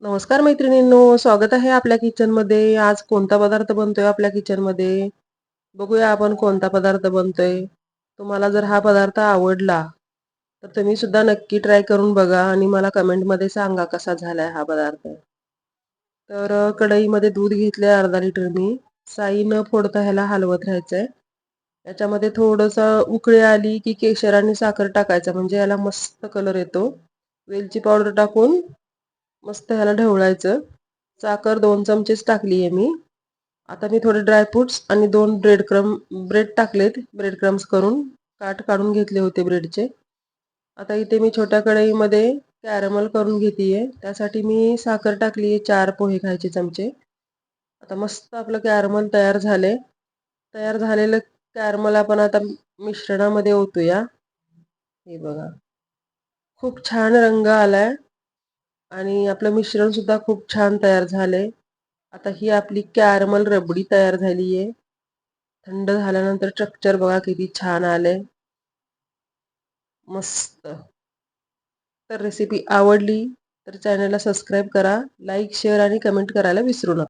नमस्कार मैत्रिणींनो, स्वागत आहे आपल्या किचनमध्ये. आज कोणता पदार्थ बनतोय आपल्या किचनमध्ये? बघूया आपण कोणता पदार्थ बनतोय. तुम्हाला जर हा पदार्थ आवडला, तर तुम्ही सुद्धा नक्की ट्राय करून बघा आणि मला कमेंटमध्ये सांगा कसा झालाय हा पदार्थ. तर कढईमध्ये दूध घेतले अर्धा लिटर मी. साई न फोडता ह्याला हलवत राहायचंय. याच्यामध्ये थोडंसं उकळी आली की केशर आणि साखर टाकायचं म्हणजे याला मस्त कलर येतो. वेलची पावडर टाकून मस्त ह्याला ढवळायचं. साखर 2 चमचेच टाकली आहे मी. आता मी थोडे ड्रायफ्रुट्स आणि 2 ब्रेड टाकलेत. ब्रेड क्रम्स करून काठ काढून घेतले होते ब्रेडचे. आता इथे मी छोट्या कढईमध्ये कॅरमल करून घेतेय. त्यासाठी मी साखर टाकली आहे 4 पोहे खायचे चमचे. आता मस्त आपलं कॅरमल तयार झाले. तयार झालेलं कॅरमल आपण आता मिश्रणामध्ये ओतूया. हे बघा. खूप छान रंग आलाय आणि आपलं मिश्रण सुद्धा खूप छान तयार झालंय. आता ही आपली कॅरमल रबडी तयार झाली आहे. थंड झाल्यानंतर स्ट्रक्चर बघा किती छान आलंय. मस्त. तर रेसिपी आवडली तर चॅनलला सबस्क्राईब करा, लाईक, शेअर आणि कमेंट करायला विसरू नका.